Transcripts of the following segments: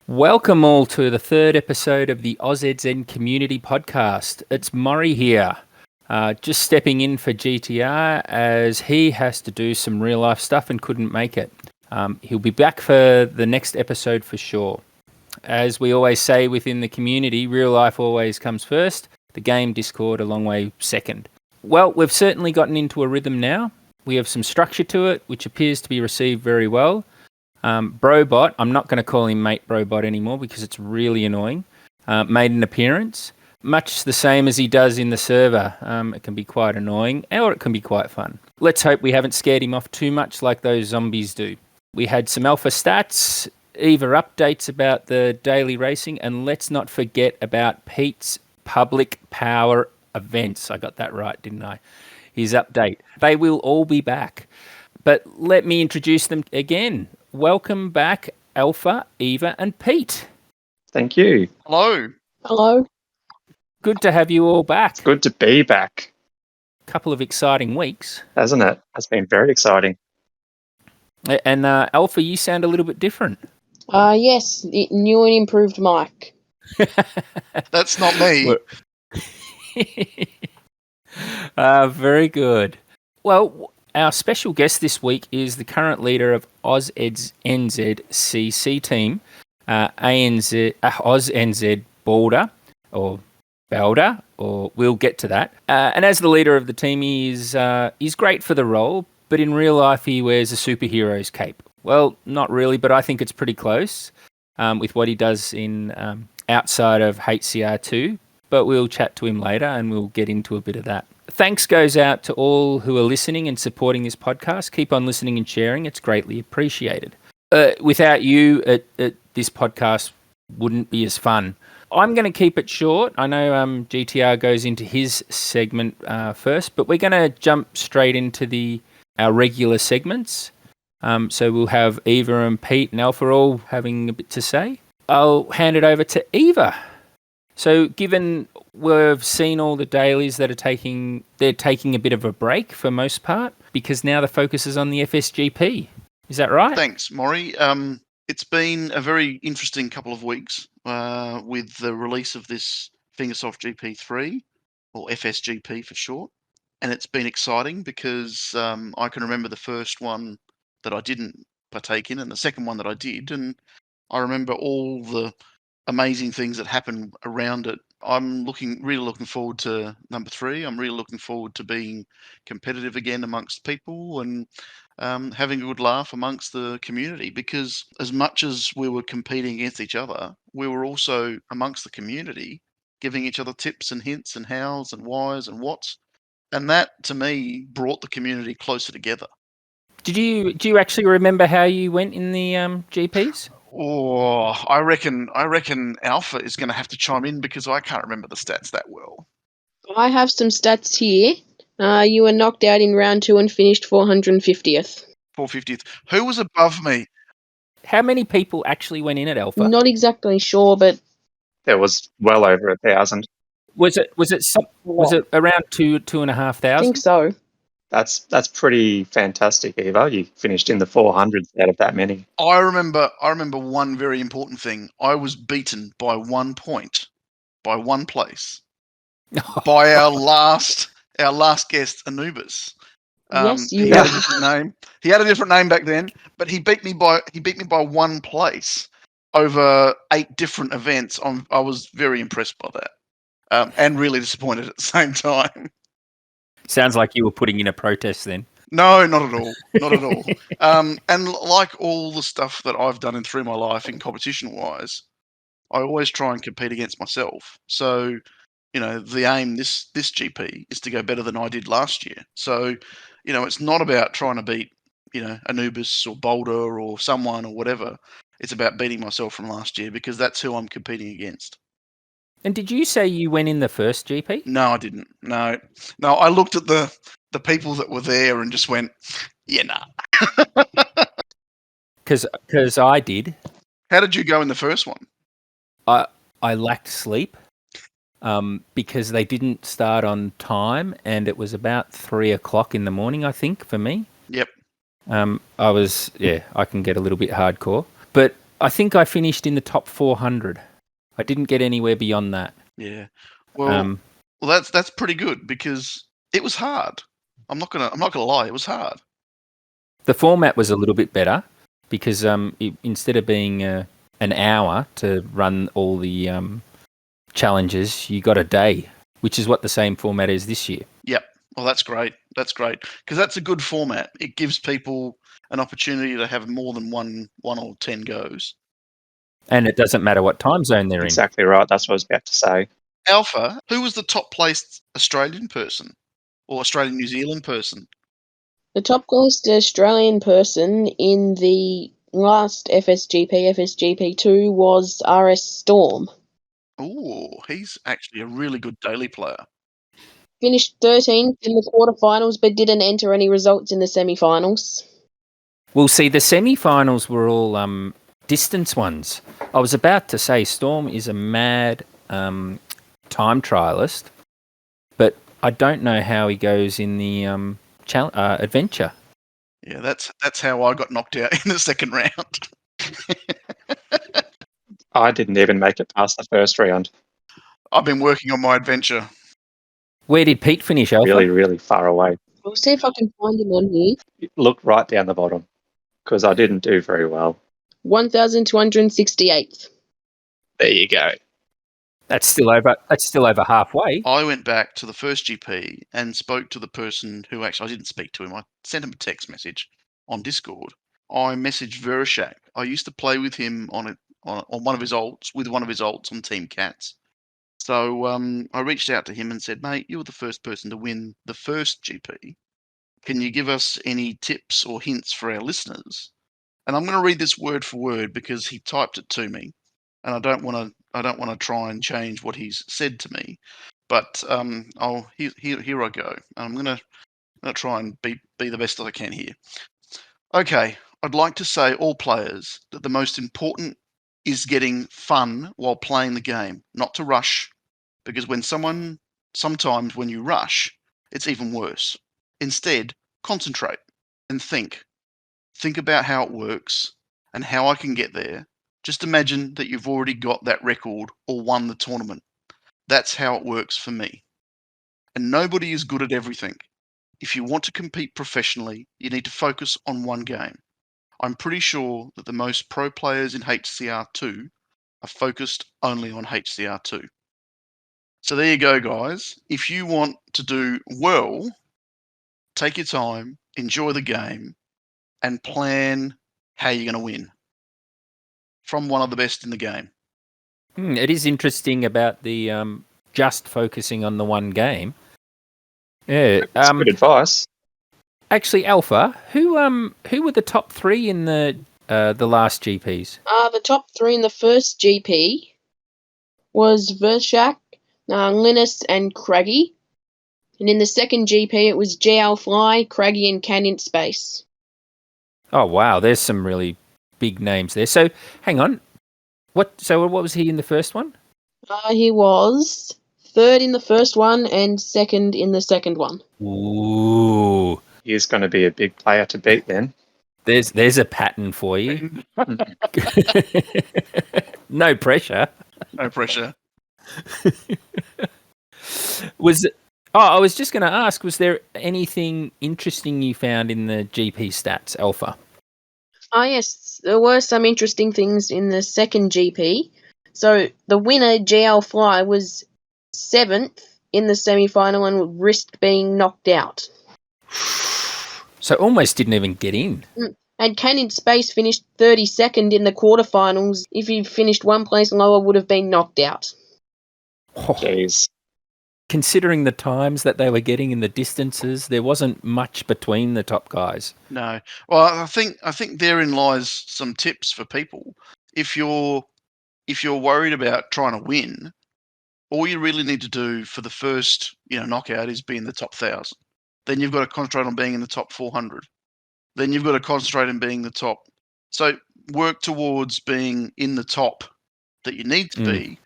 Welcome all to the third episode of the AUSNZ Community Podcast. It's Murray here, just stepping in for GTR as he has to do some real life stuff and couldn't make it. He'll be back for the next episode for sure. As we always say within the community, real life always comes first, the game Discord a long way second. Well, we've certainly gotten into a rhythm now. We have some structure to it, which appears to be received very well. Brobot, I'm not going to call him Mate Brobot anymore because it's really annoying, made an appearance, much the same as he does in the server. It can be quite annoying, or it can be quite fun. Let's hope we haven't scared him off too much like those zombies do. We had some alpha stats, Eva updates about the daily racing, and let's not forget about Pete's public power events. I got that right, didn't I? His update. They will all be back. But let me introduce them again. Welcome back, Alpha, Eva, and Pete. Thank you. Hello. Hello. Good to have you all back. It's good to be back, Couple of exciting weeks. hasn't it? It's been very exciting. And Alpha, you sound a little bit different. Yes, new and improved mic. That's not me. Very good. Well, our special guest this week is the current leader of AUSNZ CC team, AUSNZ Baldur, or we'll get to that. And as the leader of the team, he's great for the role, but in real life he wears a superhero's cape. Well, not really, but I think it's pretty close with what he does in outside of HCR2. But we'll chat to him later and we'll get into a bit of that. Thanks goes out to all who are listening and supporting this podcast. Keep on listening and sharing. It's greatly appreciated. Without you, this podcast wouldn't be as fun. I'm going to keep it short. I know GTR goes into his segment first, but we're going to jump straight into our regular segments. So we'll have Eva and Pete and Alpha all having a bit to say. I'll hand it over to Eva. So given we've seen all the dailies that they're taking a bit of a break for most part because now the focus is on the FSGP. Is that right? Thanks, Maury. It's been a very interesting couple of weeks with the release of this Fingersoft GP3, or FSGP for short. And it's been exciting because I can remember the first one that I didn't partake in and the second one that I did. And I remember all the amazing things that happen around it. I'm really looking forward to number 3. I'm really looking forward to being competitive again amongst people and having a good laugh amongst the community, because as much as we were competing against each other, we were also amongst the community giving each other tips and hints and hows and whys and whats. And that, to me, brought the community closer together. Do you actually remember how you went in the GPs? Oh, I reckon Alpha is going to have to chime in because I can't remember the stats that well. I have some stats here. You were knocked out in round 2 and finished 450th. 450th. Who was above me? How many people actually went in at Alpha? Not exactly sure, but There was well over 1,000. Was it around 2,500? I think so. That's pretty fantastic, Eva. You finished in the 400s out of that many. I remember one very important thing. I was beaten by 1 point, by one place, by our last guest, Anubis. Yes, you he had a different name. He had a different name back then, but he beat me by 1 place over 8 different events. I was very impressed by that, and really disappointed at the same time. Sounds like you were putting in a protest then. No, not at all. Not at all. And like all the stuff that I've done in through my life in competition-wise, I always try and compete against myself. So, the aim this GP is to go better than I did last year. So, it's not about trying to beat, Anubis or Baldur or someone or whatever. It's about beating myself from last year because that's who I'm competing against. And did you say you went in the first GP? No, I didn't. No, I looked at the people that were there and just went, yeah, nah. Because I did. How did you go in the first one? I lacked sleep because they didn't start on time, and it was about 3:00 in the morning, I think, for me. Yep. I can get a little bit hardcore. But I think I finished in the top 400. I didn't get anywhere beyond that. Yeah. Well, that's pretty good because it was hard. I'm not gonna lie, it was hard. The format was a little bit better because instead of being an hour to run all the challenges, you got a day, which is what the same format is this year. Yep. Well, that's great. That's great because that's a good format. It gives people an opportunity to have more than one or 10 goes. And it doesn't matter what time zone they're Exactly right. That's what I was about to say. Alpha, who was the top placed Australian person or Australian New Zealand person? The top placed Australian person in the last FSGP 2 was RS Storm. Oh, he's actually a really good daily player. Finished 13th in the quarterfinals, but didn't enter any results in the semi-finals. Well, see, the semi-finals were all distance ones. I was about to say Storm is a mad time trialist, but I don't know how he goes in the adventure. Yeah, that's how I got knocked out in the second round. I didn't even make it past the first round. I've been working on my adventure. Where did Pete finish, Alpha? Really, really far away. I'll see if I can find him on here. Look right down the bottom because I didn't do very well. 1,268th. There you go. That's still over halfway. I went back to the first GP and spoke to the person who actually, I didn't speak to him. I sent him a text message on Discord. I messaged Verishak. I used to play with him on one of his alts, with one of his alts on Team Cats. So I reached out to him and said, mate, you were the first person to win the first GP. Can you give us any tips or hints for our listeners? And I'm going to read this word for word because he typed it to me, and I don't want to try and change what he's said to me. But here I go. I'm going to try and be the best that I can here. Okay, I'd like to say all players that the most important is getting fun while playing the game, not to rush, because sometimes when you rush, it's even worse. Instead, concentrate and think. Think about how it works and how I can get there. Just imagine that you've already got that record or won the tournament. That's how it works for me. And nobody is good at everything. If you want to compete professionally, you need to focus on one game. I'm pretty sure that the most pro players in HCR2 are focused only on HCR2. So there you go, guys. If you want to do well, take your time, enjoy the game, and plan how you're going to win from one of the best in the game. It is interesting about the just focusing on the one game. Yeah, That's good advice. Actually, Alpha, who were the top three in the last GPs? The top three in the first GP was Vershak, Linus, and Craggy. And in the second GP, it was GL Fly, Craggy, and Canyon Space. Oh wow, there's some really big names there. So hang on, what was he in the first one? He was third in the first one and second in the second one. Ooh, He's going to be a big player to beat then. there's a pattern for you. No pressure. No pressure. I was just going to ask, was there anything interesting you found in the GP stats, Alpha? Yes, there were some interesting things in the second GP. So the winner, GL Fly, was 7th in the semi-final and risked being knocked out. So almost didn't even get in. And Canyon Space finished 32nd in the quarterfinals. If he finished one place lower, would have been knocked out. Oh, Jeez. considering the times that they were getting in the distances, there wasn't much between the top guys. No. Well, I think therein lies some tips for people. If you're worried about trying to win, all you really need to do for the first knockout is be in the top 1,000. Then you've got to concentrate on being in the top 400. Then you've got to concentrate on being the top. So work towards being in the top that you need to be,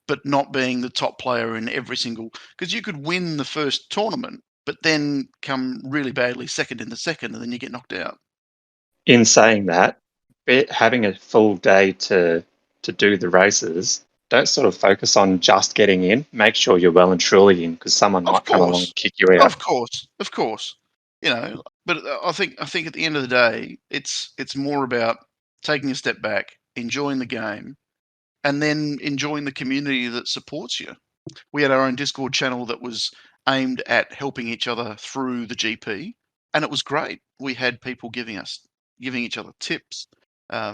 but not being the top player in every single. Because you could win the first tournament, but then come really badly second in the second, and then you get knocked out. In saying that, having a full day to do the races, don't sort of focus on just getting in. Make sure you're well and truly in, because someone Of might come along course, and kick you out. of course. But I think at the end of the day, it's more about taking a step back, enjoying the game, and then enjoying the community that supports you. We had our own Discord channel that was aimed at helping each other through the GP, and it was great. We had people giving each other tips.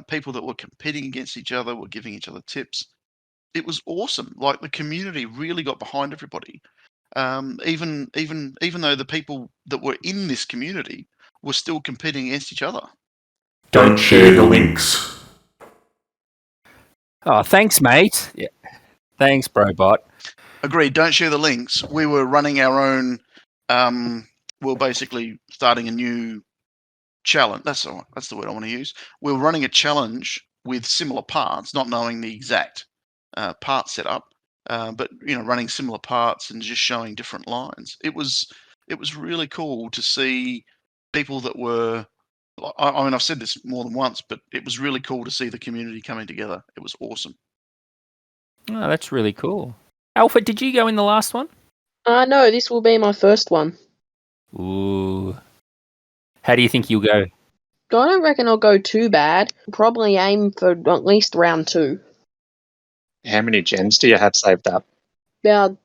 People that were competing against each other were giving each other tips. It was awesome. Like, the community really got behind everybody. Even though the people that were in this community were still competing against each other. Don't share the links. Oh, thanks, mate. Yeah. Thanks, Brobot. Agreed. Don't share the links. We were running our own. We're basically starting a new challenge. That's the word I want to use. We're running a challenge with similar parts, not knowing the exact part setup, but running similar parts and just showing different lines. It was really cool to see people that were. I mean, I've said this more than once, but it was really cool to see the community coming together. It was awesome. Oh, that's really cool. Alpha, did you go in the last one? No, this will be my first one. Ooh. How do you think you'll go? I don't reckon I'll go too bad. Probably aim for at least round 2. How many gems do you have saved up? About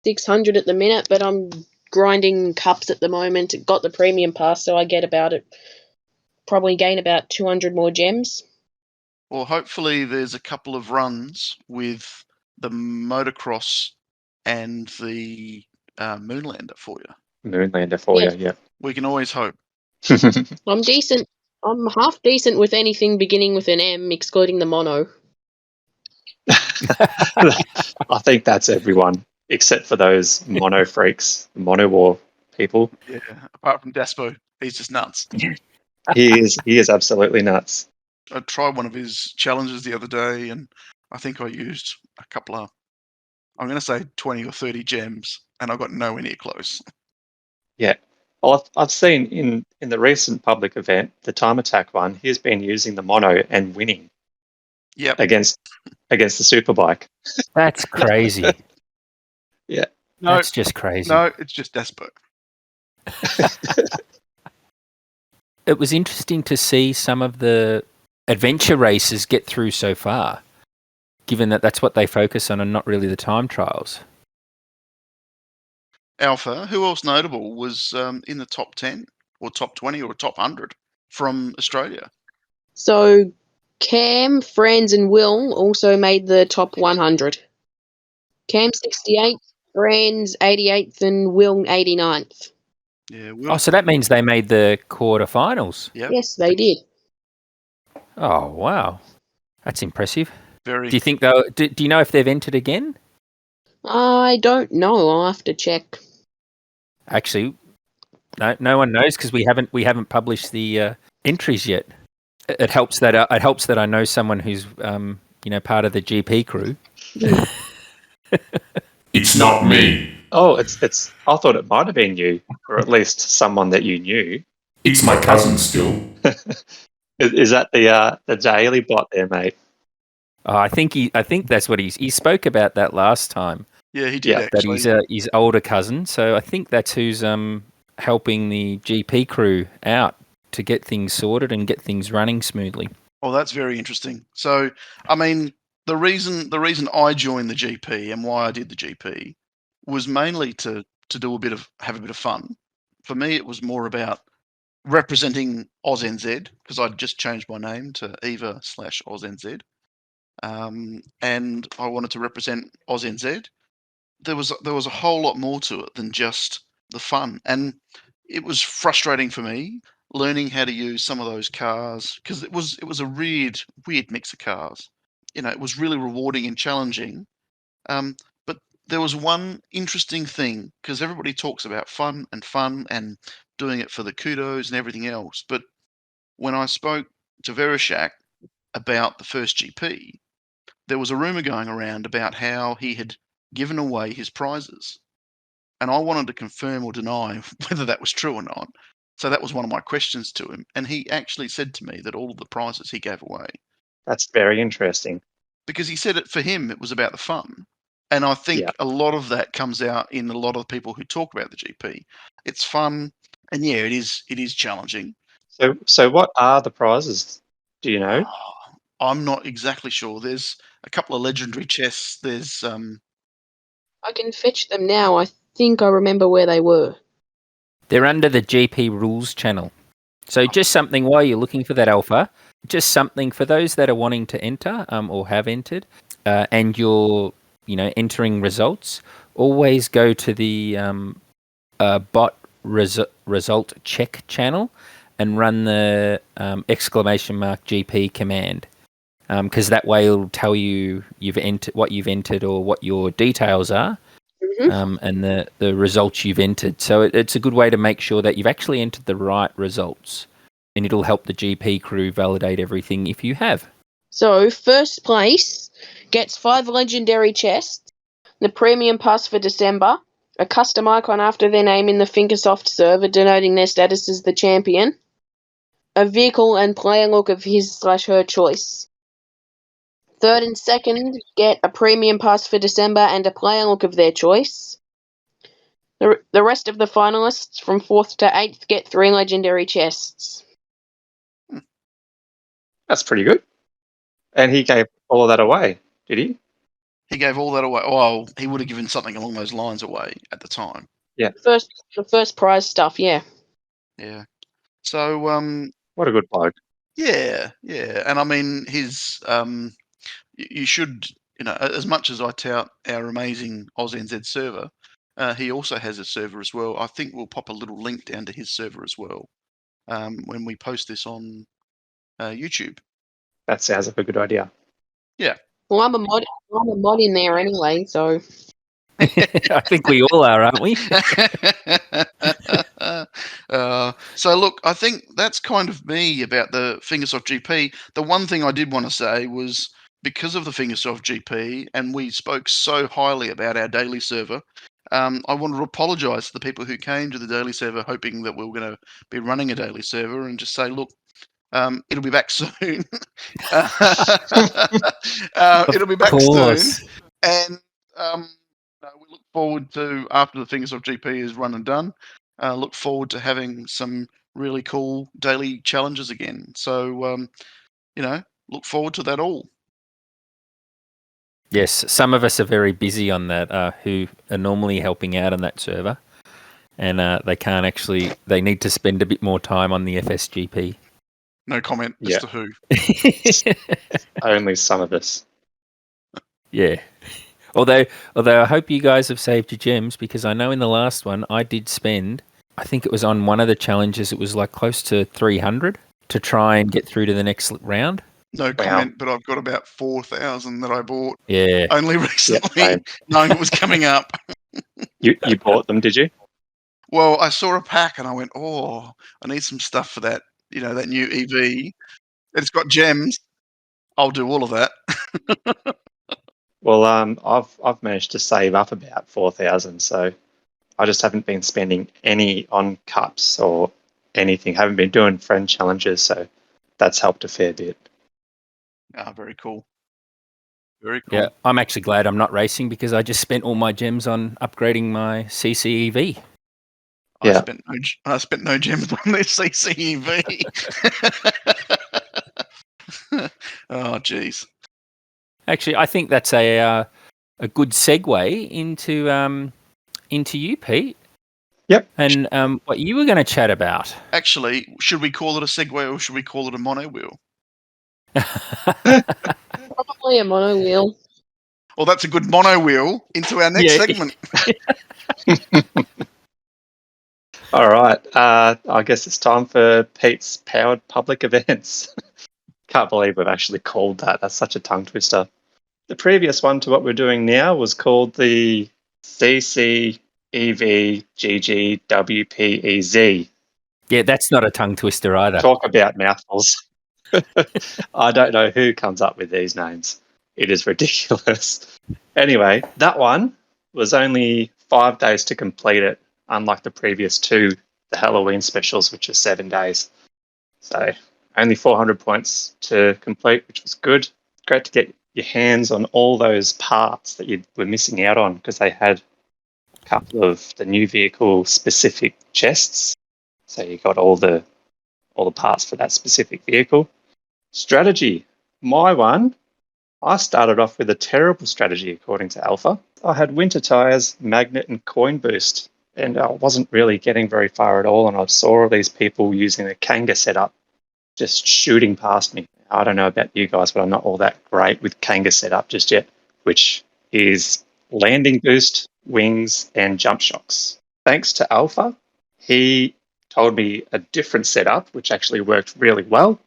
600 at the minute, but I'm grinding cups at the moment. Got the premium pass, so I get probably gain about 200 more gems. Well, hopefully there's a couple of runs with the motocross and the Moonlander for you. Moonlander for Yeah. you, yeah. We can always hope. I'm decent. I'm half decent with anything beginning with an M, excluding the mono. I think that's everyone, except for those mono freaks, mono war people. Yeah, apart from Despo, he's just nuts. He is absolutely nuts. I tried one of his challenges the other day, and I think I used a couple of, I'm going to say 20 or 30 gems, and I got nowhere near close. Yeah. Well, I've seen in the recent public event, the time attack one, he's been using the mono and winning. Yep. Against the superbike. That's crazy. Yeah. No, That's just crazy. No, it's just Despo. It was interesting to see some of the adventure races get through so far, given that that's what they focus on and not really the time trials. Alpha, who else notable was in the top 10 or top 20 or top 100 from Australia? So Cam, Franz, and Will also made the top 100. Cam 68, Franz 88th, and Will 89th. Yeah, Will. Oh, so that means they made the quarterfinals. Yep. Yes, they did. Oh, wow. That's impressive. Very. Do you think though? Do you know if they've entered again? I don't know. I'll have to check. Actually, no one knows because we haven't published the entries yet. It helps that I know someone who's part of the GP crew. It's not me. Oh, it's. I thought it might have been you, or at least someone that you knew. It's my cousin still. Is that the daily bot there, mate? Oh, I think that's what he spoke about that last time. Yeah, he did Yeah, That actually. he's his older cousin. So I think that's who's helping the GP crew out to get things sorted and get things running smoothly. Oh, that's very interesting. So, I mean, the reason I joined the GP and why I did the GP was mainly to have a bit of fun. For me, it was more about representing AUSNZ, because I'd just changed my name to Eva/AUSNZ, and I wanted to represent AUSNZ. There was a whole lot more to it than just the fun, and it was frustrating for me learning how to use some of those cars, because it was a weird mix of cars. It was really rewarding and challenging. But there was one interesting thing, because everybody talks about fun and doing it for the kudos and everything else. But when I spoke to Vereshak about the first GP, there was a rumor going around about how he had given away his prizes. And I wanted to confirm or deny whether that was true or not. So that was one of my questions to him, and he actually said to me that all of the prizes he gave away, That's very interesting. because he said it for him, it was about the fun. And I think Yeah. a lot of that comes out in a lot of the people who talk about the GP. It's fun, and yeah, it is challenging. So what are the prizes? Do you know? Oh, I'm not exactly sure. There's a couple of legendary chests. There's I can fetch them now. I think I remember where they were. They're under the GP rules channel. So just something while you're looking for that alpha, just something for those that are wanting to enter or have entered, and you're entering results. Always go to the bot result check channel and run the !GP command, because that way it'll tell you what you've entered or what your details are. And the results you've entered. So it's a good way to make sure that you've actually entered the right results, and it'll help the GP crew validate everything if you have. So, first place gets 5 legendary chests, the premium pass for December, a custom icon after their name in the Thinkersoft server denoting their status as the champion, a vehicle and player look of his/her choice. Third and second get a premium pass for December and a player look of their choice. The rest of the finalists from 4th to 8th get 3 legendary chests. That's pretty good. And he gave all of that away, did he? he gave all that away. Well, he would have given something along those lines away at the time. The first prize stuff, yeah. Yeah. So What a good bloke. yeah. And I mean his you should, as much as I tout our amazing AUSNZ server, he also has a server as well. I think we'll pop a little link down to his server as well when we post this on YouTube. That sounds like a good idea. Well, I'm a mod in there anyway, so I think we all are, aren't we? So look, I think that's kind of me about the Fingersoft GP. The one thing I did want to say was, because of the Fingersoft GP, and we spoke so highly about our daily server, I wanted to apologise to the people who came to the daily server hoping that we were going to be running a daily server, and just say, look, it'll be back soon. It'll be back soon. And we look forward to, after the Fingersoft GP is run and done, look forward to having some really cool daily challenges again. So, look forward to that all. Yes, some of us are very busy on that, who are normally helping out on that server, and they can't actually. They need to spend a bit more time on the FSGP. No comment as Yeah. to who. Only some of us. Yeah. Although I hope you guys have saved your gems, because I know in the last one I did spend, I think it was on one of the challenges, it was like close to 300 to try and get through to the next round. No comment, but I've got about 4,000 that I bought Yeah. only recently, same. knowing it was coming up. You bought them, did you? Well, I saw a pack and I went, oh, I need some stuff for that, that new EV. It's got gems. I'll do all of that. Well, I've managed to save up about 4,000, so I just haven't been spending any on cups or anything. Haven't been doing friend challenges, so that's helped a fair bit. Ah, very cool. Very cool. Yeah, I'm actually glad I'm not racing, because I just spent all my gems on upgrading my CCEV. Yeah. I spent no gems on this CCEV. Oh, jeez. Actually, I think that's a good segue into you, Pete. Yep. And what you were going to chat about. Actually, should we call it a Segway or should we call it a mono wheel? probably a mono wheel. Well, that's a good mono wheel into our next segment. All right. I guess it's time for Pete's powered public events. Can't believe we've actually called that. That's such a tongue twister. The previous one to what we're doing now was called the CCEVGGWPEZ. Yeah, that's not a tongue twister either. Talk about mouthfuls. I don't know who comes up with these names. It is ridiculous. Anyway, that one was only 5 days to complete it, unlike the previous two the Halloween specials, which are 7 days. So only 400 points to complete, which was good. Great to get your hands on all those parts that you were missing out on, because they had a couple of the new vehicle specific chests. So you got all the parts for that specific vehicle. Strategy. My one, I started off with a terrible strategy according to Alpha. I had winter tyres, magnet and coin boost, and I wasn't really getting very far at all, and I saw all these people using the Kanga setup just shooting past me. I don't know about you guys, but I'm not all that great with Kanga setup just yet, which is landing boost, wings, and jump shocks. Thanks to Alpha, he told me a different setup, which actually worked really well,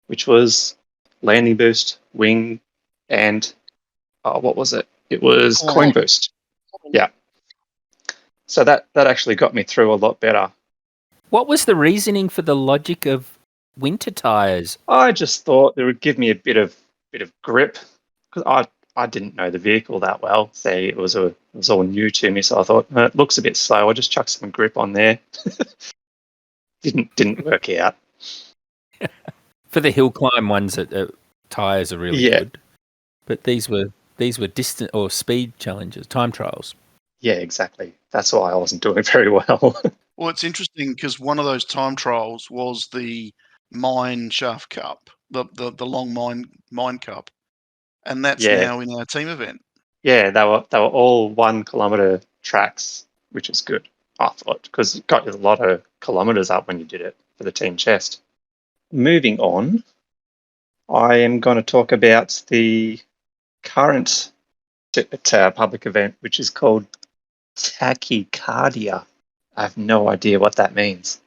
which was landing boost, wing, and what was it? It was coin boost. Yeah. So that actually got me through a lot better. What was the reasoning for the logic of winter tyres? I just thought it would give me a bit of grip, because I didn't know the vehicle that well. Say it was all new to me, so I thought it looks a bit slow. I'll just chuck some grip on there. Didn't work out. For the HillClimb ones, tyres are really good, but these were distant or speed challenges, time trials. Yeah, exactly. That's why I wasn't doing very well. Well, it's interesting because one of those time trials was the Mine Shaft Cup, the long mine cup, and that's now in our team event. Yeah, they were all 1 kilometre tracks, which is good, I thought, because it got you a lot of kilometres up when you did it for the team chest. Moving on, I am going to talk about the current public event, which is called tachycardia. I have no idea what that means.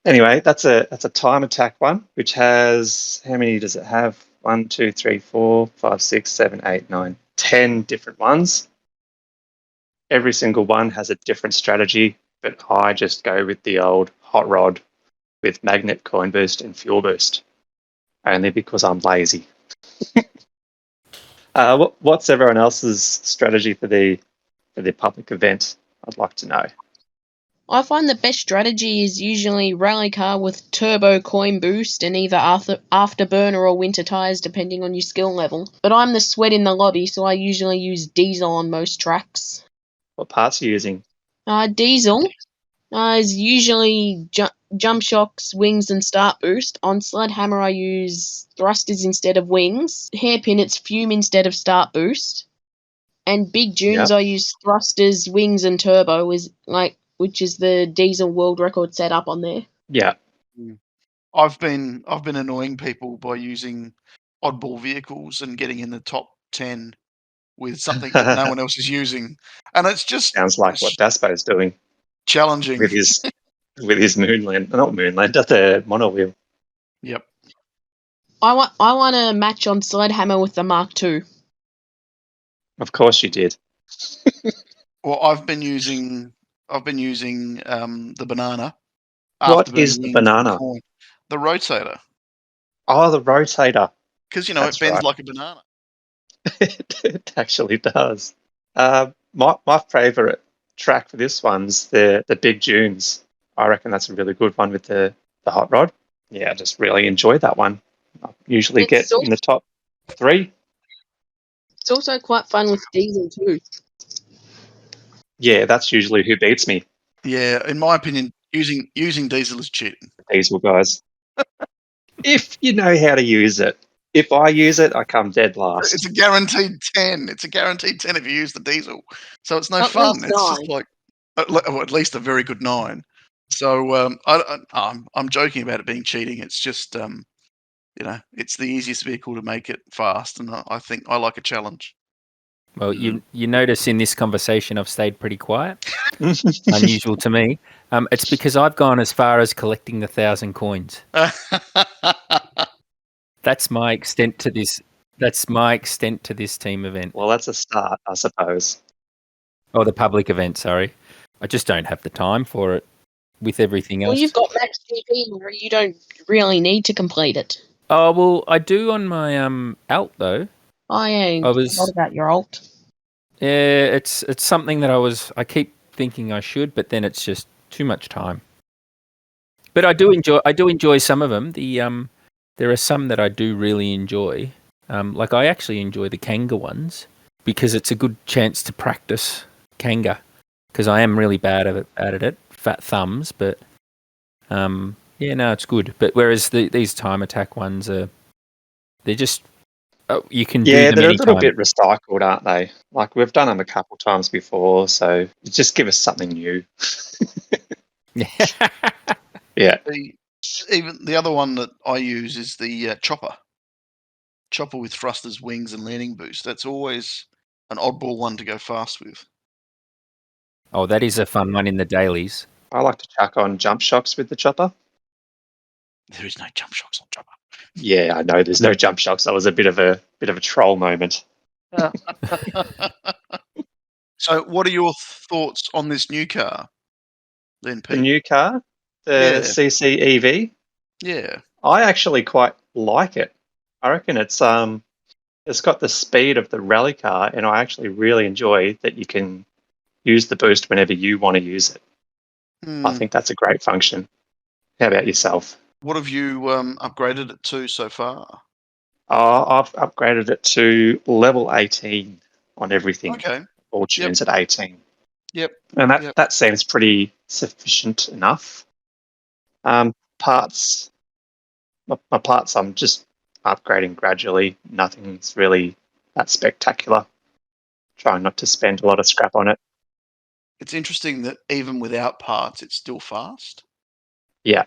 Anyway, that's a time attack one, which has, how many does it have? 1, 2, 3, 4, 5, 6, 7, 8, 9, 10 different ones. Every single one has a different strategy, but I just go with the old hot rod with magnet, coin boost, and fuel boost, only because I'm lazy. What's everyone else's strategy for the public event? I'd like to know. I find the best strategy is usually rally car with turbo coin boost and either afterburner or winter tyres, depending on your skill level. But I'm the sweat in the lobby, so I usually use diesel on most tracks. What parts are you using? Diesel is usually jump shocks, wings, and start boost. On sled hammer, I use thrusters instead of wings. Hairpin, it's fume instead of start boost. And big dunes, I use thrusters, wings, and turbo, which is the diesel world record setup on there. Yeah. I've been annoying people by using oddball vehicles and getting in the top 10 with something that no one else is using, and it's just sounds like what Daspo's doing. Challenging with his Moonland, not Moonland, the mono wheel. Yep. I want a match on sled hammer with the Mark II. Of course you did. Well, I've been using the banana. What is the banana? The rotator. Oh, the rotator. Because it bends like a banana. It actually does. My favourite track for this one's the big dunes. I reckon that's a really good one with the hot rod. Yeah, I just really enjoy that one. I usually get in the top 3. It's also quite fun with diesel too. Yeah, that's usually who beats me. Yeah, in my opinion, using diesel is cheating. Diesel guys. If you know how to use it. If I use it, I come dead last. It's a guaranteed 10. It's a guaranteed 10 if you use the diesel. So it's no fun. It's just like at least a very good 9. So I'm joking about it being cheating. It's just it's the easiest vehicle to make it fast, and I think I like a challenge. Well, you notice in this conversation I've stayed pretty quiet. Unusual to me. It's because I've gone as far as collecting the 1,000 coins. That's my extent to this. That's my extent to this team event. Well, that's a start, I suppose. Oh, the public event. Sorry, I just don't have the time for it. With everything else. Well, you've got Max GP where you don't really need to complete it. Oh well, I do on my alt though. Oh yeah, what about your alt? Yeah, it's something that I keep thinking I should, but then it's just too much time. But I do enjoy some of them. There are some that I do really enjoy. Like I actually enjoy the Kanga ones because it's a good chance to practice Kanga because I am really bad at it. Fat thumbs, but yeah, no, it's good. But whereas these time attack ones they're just you can do Yeah, them they're a little anytime. bit recycled, aren't they? Like we've done them a couple times before, so just give us something new. Yeah. Even the other one that I use is the chopper. Chopper with thrusters, wings, and landing boost. That's always an oddball one to go fast with. Oh, that is a fun one in the dailies. I like to chuck on jump shocks with the chopper. There is no jump shocks on chopper. Yeah, I know there's no jump shocks. That was a bit of a troll moment. So, what are your thoughts on this new car, then, The Pete? new car, the Yeah. CC EV, Yeah. I actually quite like it. I reckon it's got the speed of the rally car, and I actually really enjoy that you can use the boost whenever you want to use it. I think that's a great function. How about yourself? What have you upgraded it to so far? I've upgraded it to level 18 on everything. Okay. All tunes at 18. Yep. And that seems pretty sufficient enough. Parts, my parts, I'm just upgrading gradually. Nothing's really that spectacular. Trying not to spend a lot of scrap on it. It's interesting that even without parts, it's still fast. Yeah.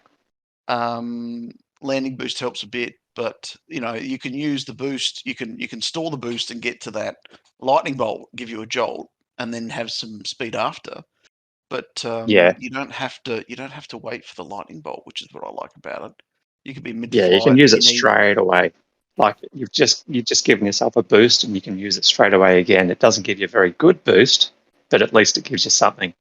Landing boost helps a bit, but you can use the boost. You can store the boost and get to that lightning bolt, give you a jolt, and then have some speed after. But Yeah. you don't have to wait for the lightning bolt, which is what I like about it. You can be mid Yeah, flight. you can use it straight away. Like you've just given yourself a boost and you can use it straight away again. It doesn't give you a very good boost, but at least it gives you something.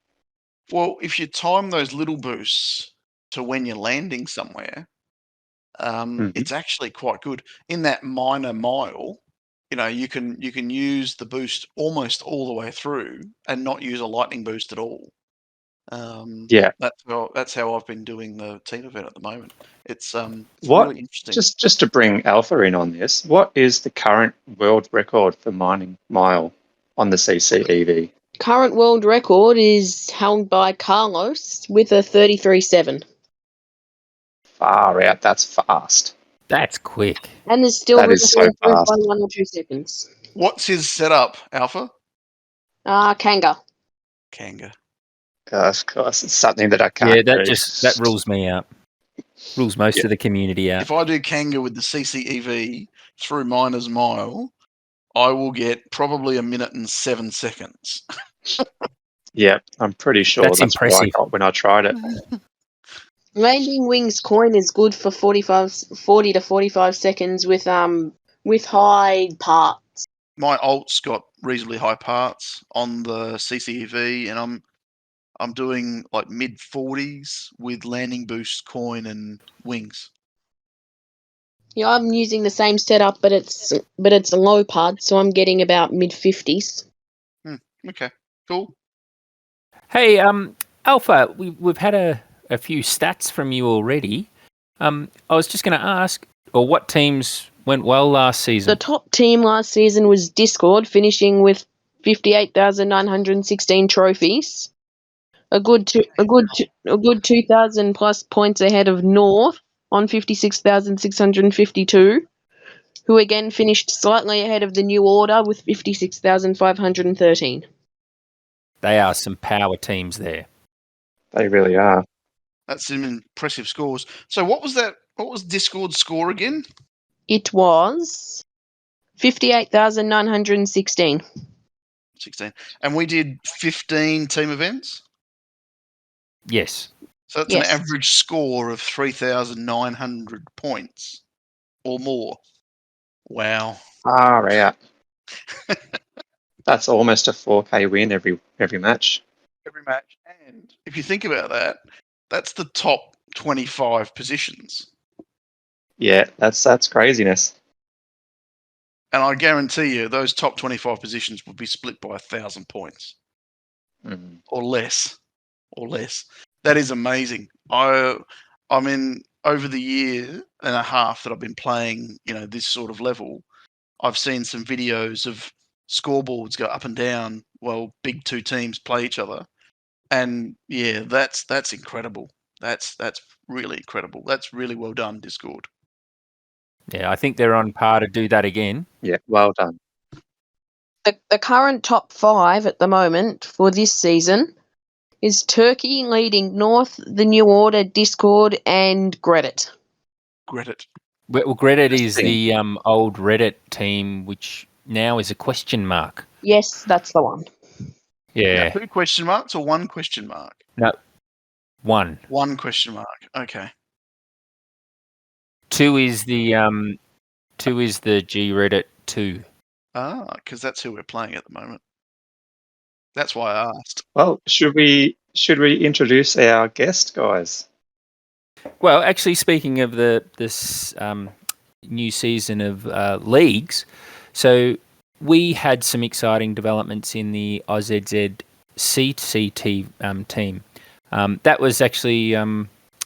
Well, if you time those little boosts to when you're landing somewhere, it's actually quite good. In that minor mile, you can use the boost almost all the way through and not use a lightning boost at all. Yeah. That's how I've been doing the team event at the moment. It's What really interesting. just to bring Alpha in on this, what is the current world record for mining mile on the CCEV? Current world record is held by Carlos with a 33.7. Far out, that's fast. That's quick. And there's still That room is for so improvement by fast. 1 or 2 seconds. What's his setup, Alpha? Kanga. Kanga. Of course, it's something that I can't Yeah, do. that rules me out. Rules most of the community out. If I do Kanga with the CCEV through Miners Mile, I will get probably 1 minute and 7 seconds. Yeah, I'm pretty sure That's what I impressive. got when I tried it. Landing Wings coin is good for 40 to 45 seconds with high parts. My alt's got reasonably high parts on the CCEV, and I'm doing like mid 40s with landing boost, coin, and wings. Yeah, I'm using the same setup, but it's a low part, so I'm getting about mid 50s. Okay, cool. Hey, Alpha, we've had a few stats from you already. I was just going to ask, or what teams went well last season? The top team last season was Discord, finishing with 58,916 trophies. A good 2,000 plus points ahead of North on 56,652, who again finished slightly ahead of the New Order with 56,513. They are some power teams there. They really are. That's some impressive scores. So what was that? What was Discord's score again? It was 58,916. 16. And we did 15 team events? Yes. So that's Yes. an average score of 3,900 points or more. Wow. Far out. That's almost a 4K win every match. Every match. And if you think about that, that's the top 25 positions. Yeah, that's craziness. And I guarantee you those top 25 positions would be split by 1,000 points. Or less. That is amazing. I mean, over the year and a half that I've been playing, this sort of level, I've seen some videos of scoreboards go up and down while big two teams play each other. And yeah, that's incredible. That's really incredible. That's really well done, Discord. Yeah, I think they're on par to do that again. Yeah, well done. The current top 5 at the moment for this season is Turkey leading North, the New Order, Discord, and Reddit. Reddit. Well, Reddit is Interesting. the old Reddit team, which now is a question mark. Yes, that's the one. Yeah, 2 question marks or 1 question mark? no, one. 1 question mark. Okay. Two is the G Reddit 2. Because that's who we're playing at the moment. That's why I asked. Well, should we introduce our guest, guys? Well, actually, speaking of this new season of leagues, so we had some exciting developments in the AUSNZ CCT team. That was actually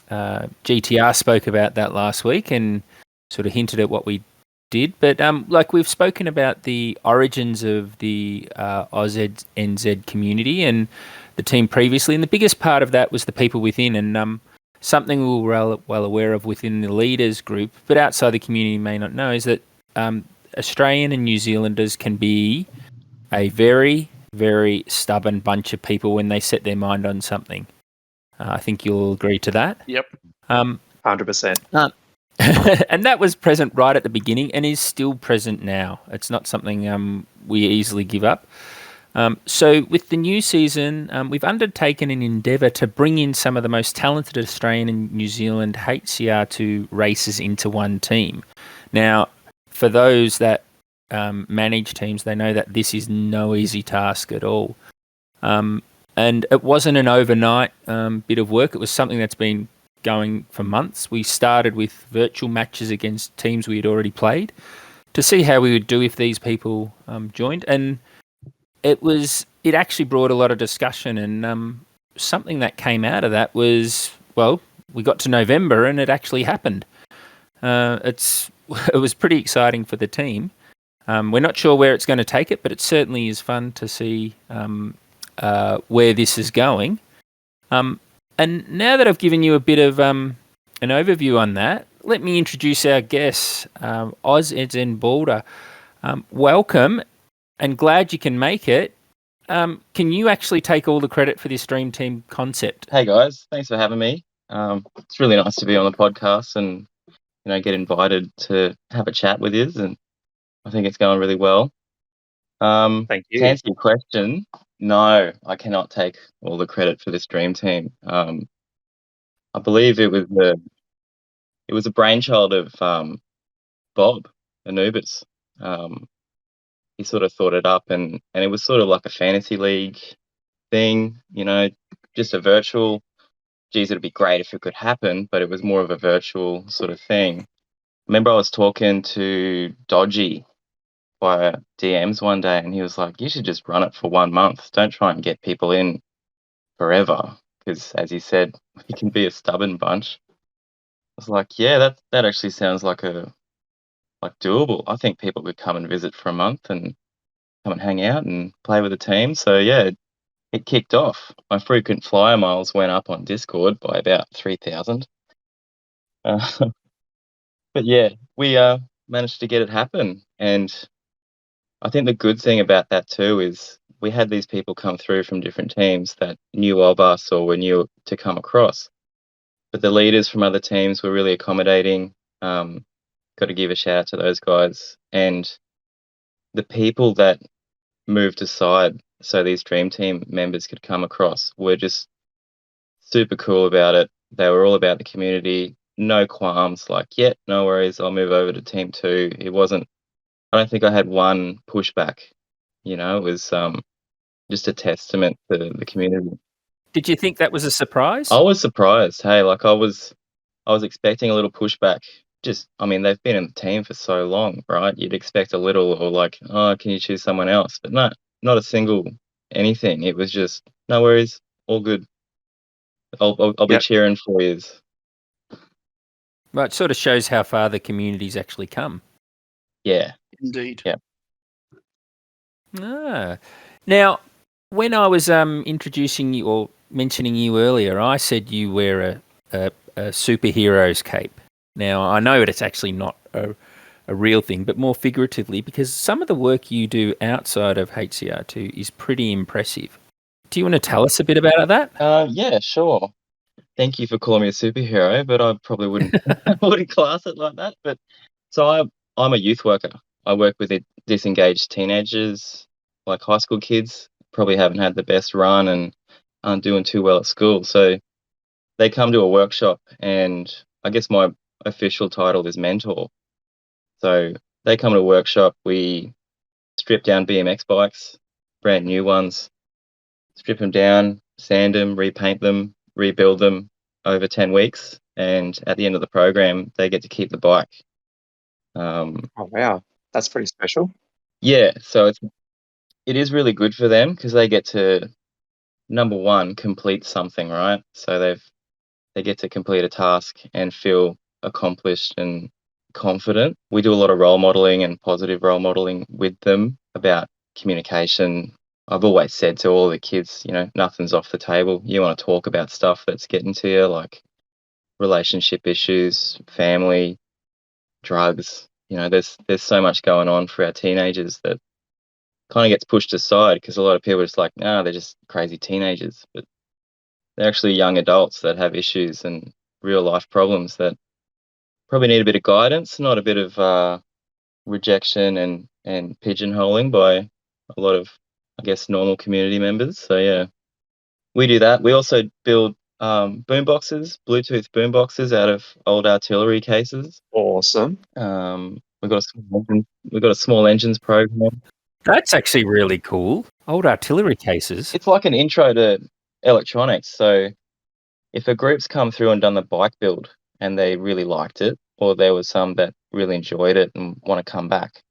GTR spoke about that last week and sort of hinted at what we did. But like we've spoken about the origins of the AUSNZ community and the team previously, and the biggest part of that was the people within, and something we were well aware of within the leaders group, but outside the community may not know, is that Australian and New Zealanders can be a very, very stubborn bunch of people when they set their mind on something. I think you'll agree to that. Yep. 100%. And that was present right at the beginning and is still present now. It's not something we easily give up. So with the new season, we've undertaken an endeavour to bring in some of the most talented Australian and New Zealand HCR2 racers into one team. Now, for those that manage teams, they know that this is no easy task at all. And it wasn't an overnight bit of work. It was something that's been going for months. We started with virtual matches against teams we had already played to see how we would do if these people joined. And it actually brought a lot of discussion, and something that came out of that was, well, we got to November and it actually happened. It was pretty exciting for the team. We're not sure where it's going to take it, but it certainly is fun to see where this is going. And now that I've given you a bit of an overview on that, let me introduce our guests, AUSNZ Baldur. Welcome, and glad you can make it. Can you actually take all the credit for this Dream Team concept? Hey guys, thanks for having me. It's really nice to be on the podcast and get invited to have a chat with you, and I think it's going really well. Thank you. To answer your question, no, I cannot take all the credit for this Dream Team. I believe it was a brainchild of Bob Anubis. He sort of thought it up, and it was sort of like a fantasy league thing, just a virtual. Geez, it'd be great if it could happen, but it was more of a virtual sort of thing. Remember, I was talking to Dodgy via DMs one day, and he was like, "You should just run it for 1 month. Don't try and get people in forever, because, as he said, we can be a stubborn bunch." I was like, "Yeah, that actually sounds like doable. I think people could come and visit for a month and come and hang out and play with the team." So yeah, it kicked off. My frequent flyer miles went up on Discord by about 3,000. But yeah, we managed to get it happen, and I think the good thing about that too is we had these people come through from different teams that knew of us or were new to come across. But the leaders from other teams were really accommodating. Got to give a shout out to those guys. And the people that moved aside so these Dream Team members could come across were just super cool about it. They were all about the community, no qualms, like, yeah, no worries, I'll move over to Team 2. I don't think I had one pushback. It was just a testament to the community. Did you think that was a surprise? I was surprised. Hey, I was expecting a little pushback. They've been in the team for so long, right? You'd expect a little, or like, oh, can you choose someone else? But no, not a single anything. It was just, no worries, all good. I'll be cheering for you. Well, it sort of shows how far the community's actually come. Yeah. Indeed. Yeah. Now, when I was introducing you or mentioning you earlier, I said you wear a superhero's cape. Now, I know that it's actually not a real thing, but more figuratively, because some of the work you do outside of HCR2 is pretty impressive. Do you want to tell us a bit about that? Yeah, sure. Thank you for calling me a superhero, but I probably wouldn't class it like that. But so I'm a youth worker. I work with disengaged teenagers, like high school kids, probably haven't had the best run and aren't doing too well at school. So they come to a workshop, and I guess my official title is mentor. So they come to a workshop, we strip down BMX bikes, brand new ones, strip them down, sand them, repaint them, rebuild them over 10 weeks. And at the end of the program, they get to keep the bike. Oh, wow. That's pretty special. Yeah, so it is really good for them because they get to, number one, complete something, right? So they get to complete a task and feel accomplished and confident. We do a lot of role modeling and positive role modeling with them about communication. I've always said to all the kids, nothing's off the table. You want to talk about stuff that's getting to you, like relationship issues, family, drugs. There's so much going on for our teenagers that kind of gets pushed aside because a lot of people are just like, they're just crazy teenagers. But they're actually young adults that have issues and real life problems that probably need a bit of guidance, not a bit of rejection and pigeonholing by a lot of, I guess, normal community members. So yeah, we do that. We also build boom boxes, Bluetooth boom boxes out of old artillery cases. Awesome. We've got a small engines program. That's actually really cool. Old artillery cases. It's like an intro to electronics. So if a group's come through and done the bike build and they really liked it, or there was some that really enjoyed it and want to come back,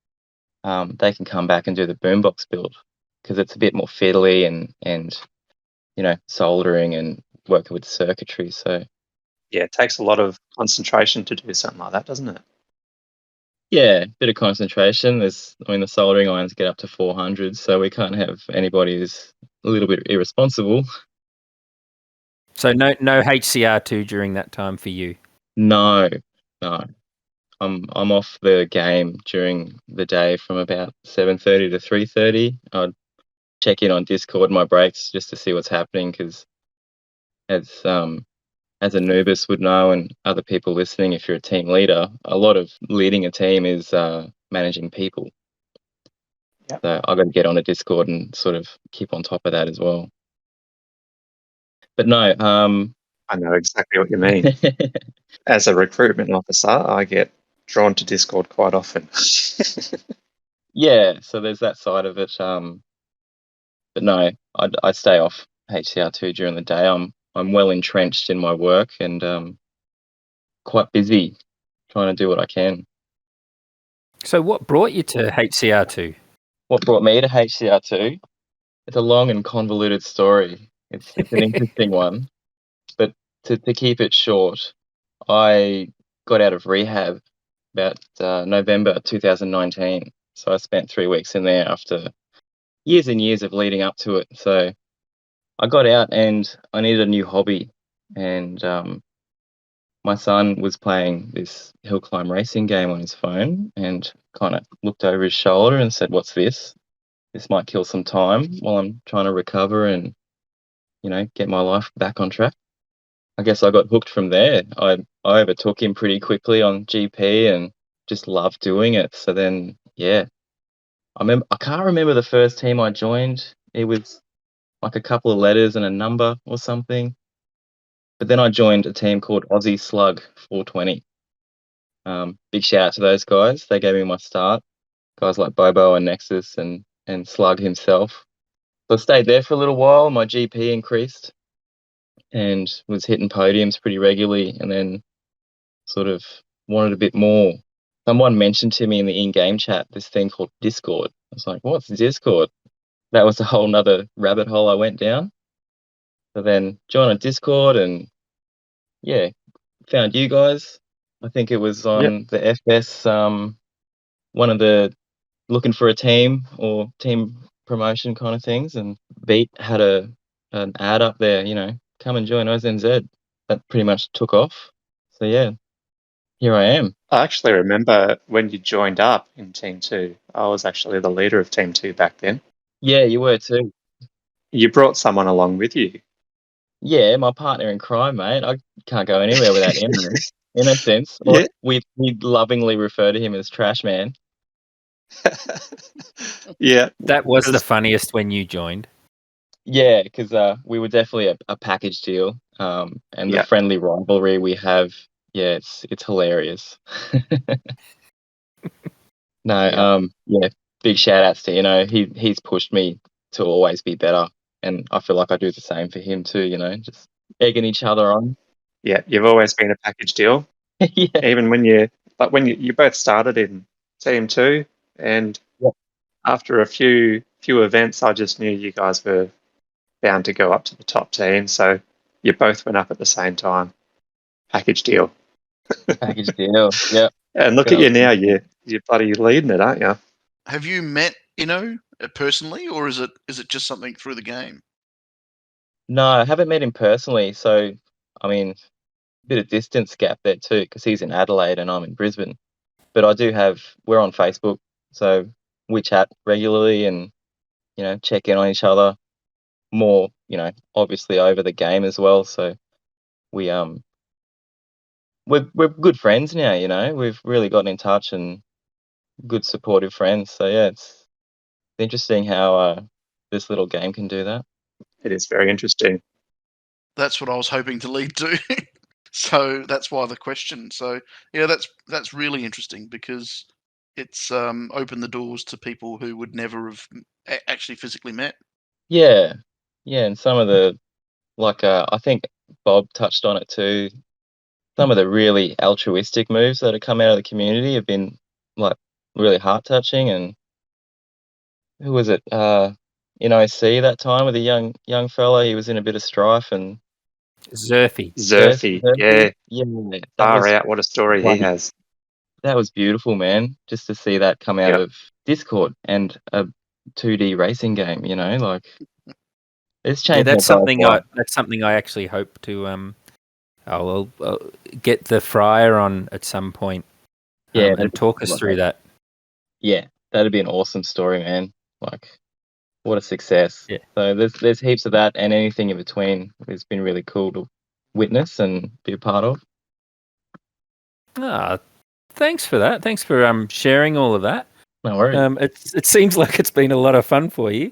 they can come back and do the boombox build because it's a bit more fiddly and soldering and working with circuitry. So yeah, it takes a lot of concentration to do something like that, doesn't it? Yeah, a bit of concentration. The soldering irons get up to 400, so we can't have anybody who's a little bit irresponsible. So no HCR2 during that time for you? No. I'm off the game during the day from about 7:30 to 3:30. I'd check in on Discord my breaks just to see what's happening because as a noobus would know and other people listening, if you're a team leader, a lot of leading a team is managing people. Yep. So I've got to get on a Discord and sort of keep on top of that as well. But no, I know exactly what you mean. As a recruitment officer, I get drawn to Discord quite often. Yeah, so there's that side of it. But no, I stay off HCR2 during the day. I'm well entrenched in my work and quite busy trying to do what I can. So what brought you to HCR2? What brought me to HCR2? It's a long and convoluted story. It's an interesting one. But to keep it short, I got out of rehab about November 2019. So I spent 3 weeks in there after years and years of leading up to it. So I got out and I needed a new hobby. And my son was playing this HillClimb racing game on his phone and kind of looked over his shoulder and said, "What's this? This might kill some time while I'm trying to recover and, get my life back on track." I guess I got hooked from there. I overtook him pretty quickly on GP and just loved doing it. So then, yeah, I can't remember the first team I joined. It was like a couple of letters and a number or something. But then I joined a team called Aussie Slug 420. Big shout out to those guys. They gave me my start. Guys like Bobo and Nexus and Slug himself. So I stayed there for a little while. My GP increased and was hitting podiums pretty regularly, and then sort of wanted a bit more. Someone mentioned to me in the in-game chat this thing called Discord. I was like, "What's Discord?" That was a whole nother rabbit hole I went down. So then joined a Discord and yeah, found you guys. I think it was on the FS, one of the looking for a team or team promotion kind of things, and Beat had an ad up there, come and join AUSNZ. That pretty much took off. So yeah, here I am. I actually remember when you joined up in Team 2. I was actually the leader of Team 2 back then. Yeah, you were too. You brought someone along with you. Yeah, my partner in crime, mate. I can't go anywhere without him, man, in a sense. Yeah. We lovingly refer to him as Trash Man. Yeah. That was the 'Cause- funniest when you joined. Yeah, because we were definitely a package deal, and Yeah. the friendly rivalry we have, yeah, it's hilarious. No, yeah, big shout outs to, he's pushed me to always be better, and I feel like I do the same for him too, just egging each other on. Yeah, you've always been a package deal. Yeah. Even when you both started in Team 2, and Yeah. after a few events, I just knew you guys were bound to go up to the top team. So you both went up at the same time. Package deal. Package deal. Yeah. And look Good at you old now. system. You're bloody leading it, aren't you? Have you met personally, or is it just something through the game? No, I haven't met him personally, so I mean, a bit of distance gap there too, because he's in Adelaide and I'm in Brisbane. But we're on Facebook, so we chat regularly and check in on each other more, obviously over the game as well. So we we're good friends now. We've really gotten in touch and good supportive friends. So yeah, it's interesting how this little game can do that. It is very interesting. That's what I was hoping to lead to. So that's why the question. So yeah, that's really interesting because it's opened the doors to people who would never have actually physically met. Yeah, and some of the I think Bob touched on it too. Some of the really altruistic moves that have come out of the community have been like really heart touching. And who was it? In OC that time with a young fella, he was in a bit of strife and Zurfy. Zurfy, yeah. that Far was out. What a story he has. that was beautiful, man. Just to see that come out Yep. of Discord and a 2D racing game. It's Yeah, changed. that's something I actually hope to I'll get the Friar on at some point. And talk us through that. Yeah, that'd be an awesome story, man. Like, what a success. Yeah. So there's heaps of that, and anything in between has been really cool to witness and be a part of. Thanks for that. Thanks for sharing all of that. No worries. It seems like it's been a lot of fun for you.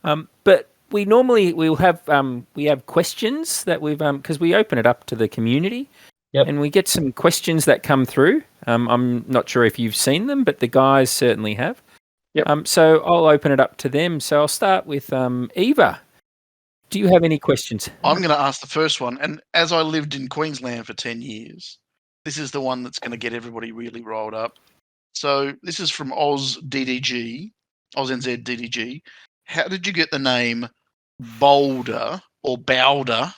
But we'll have questions that we've because we open it up to the community. Yep. And we get some questions that come through. I'm not sure if you've seen them, but the guys certainly have. Yep. So I'll open it up to them. So I'll start with Eva. Do you have any questions? I'm going to ask the first one. And as I lived in Queensland for 10 years, this is the one that's going to get everybody really rolled up. So this is from AUSNZ DDG. How did you get the name Baldur or Baldur?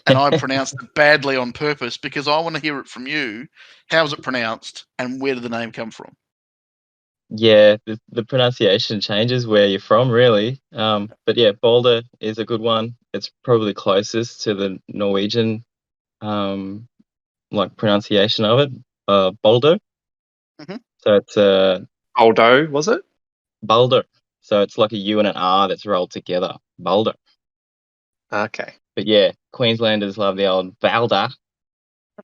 And I pronounced it badly on purpose because I want to hear it from you. How is it pronounced and where did the name come from? Yeah, the pronunciation changes where you're from, really. But yeah, Baldur is a good one. It's probably closest to the Norwegian pronunciation of it. Baldur. Mm-hmm. So it's Aldo, was it? Baldur. So it's like a U and an R that's rolled together. Baldur. Okay. But yeah, Queenslanders love the old Baldur.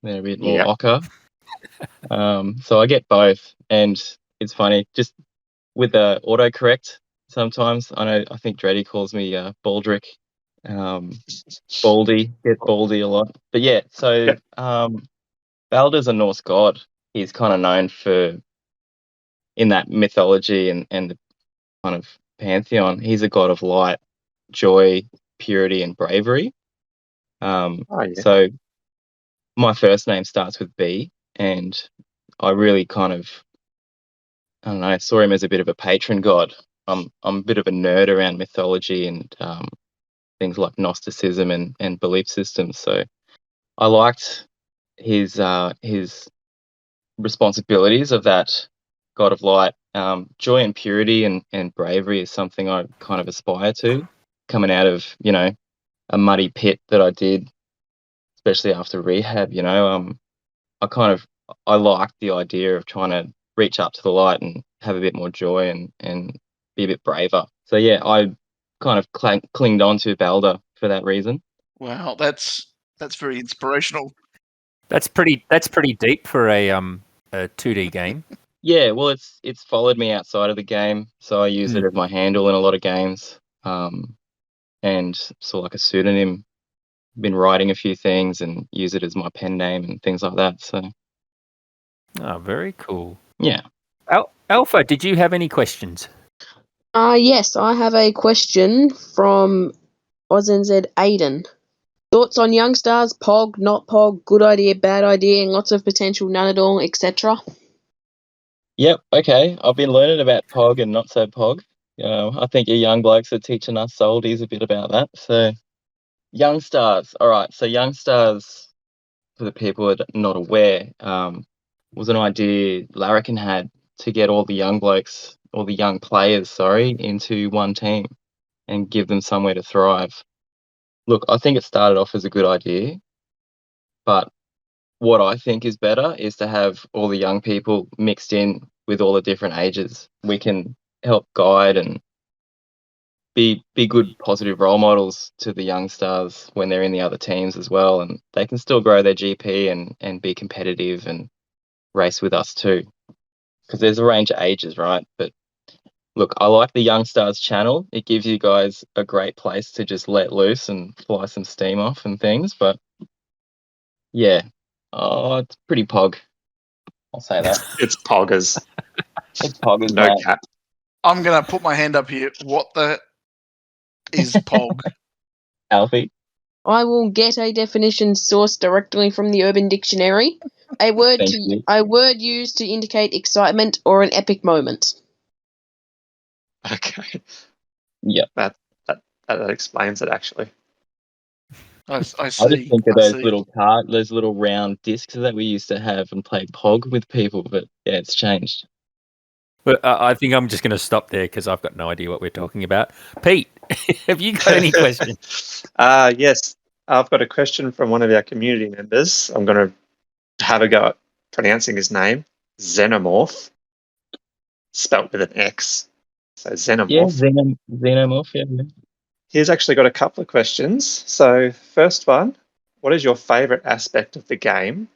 They're a bit more ochre. So I get both, and it's funny just with the autocorrect. Sometimes I think Dreddy calls me Baldrick, Baldy, get Baldy a lot. But yeah, so Baldur's a Norse god. He's kind of known for in that mythology and the kind of pantheon. He's a god of light, joy, purity, and bravery. So my first name starts with B, and I really kind of, I don't know, saw him as a bit of a patron god. I'm a bit of a nerd around mythology and things like Gnosticism and belief systems. So I liked his responsibilities of that God of Light. Joy and purity and bravery is something I kind of aspire to, coming out of, a muddy pit that I did, especially after rehab. I like the idea of trying to reach up to the light and have a bit more joy and be a bit braver. So yeah, I kind of clinged on to Baldur for that reason. Wow, that's very inspirational. That's pretty deep for a 2D game. Yeah, well, it's followed me outside of the game, so I use it as my handle in a lot of games, and sort of like a pseudonym. Been writing a few things and use it as my pen name and things like that. So, Oh, very cool. yeah. Alpha, did you have any questions? Yes, I have a question from AUSNZ Aiden. Thoughts on Youngstars, Pog, not Pog, good idea, bad idea, and lots of potential, none at all, etc. Yep. Okay. I've been learning about Pog and not so Pog. I think you young blokes are teaching us oldies a bit about that. So, Youngstars. All right. So, Youngstars, for the people that are not aware, was an idea Larrikin had to get all the young blokes, or the young players, into one team and give them somewhere to thrive. Look, I think it started off as a good idea, but what I think is better is to have all the young people mixed in with all the different ages. We can help guide and be good positive role models to the young stars when they're in the other teams as well, and they can still grow their GP and be competitive and race with us too. Because there's a range of ages, right? But look, I like the Young Stars channel. It gives you guys a great place to just let loose and fly some steam off and things. But yeah, it's pretty pog. I'll say that. It's poggers. It's poggers, No mate. cap. I'm going to put my hand up here. What the is Pog? Alfie? I will get a definition sourced directly from the Urban Dictionary. A word used to indicate excitement or an epic moment. Okay. Yep. That explains it, actually. I see. I just think of those little round discs that we used to have and play Pog with people, but yeah, it's changed. But I think I'm just going to stop there because I've got no idea what we're talking about. Pete, have you got any questions? Yes. I've got a question from one of our community members. I'm going to have a go at pronouncing his name. Xenomorph. Spelt with an X. So Xenomorph. Yeah, Xenomorph, yeah. He's actually got a couple of questions. So first one, what is your favourite aspect of the game?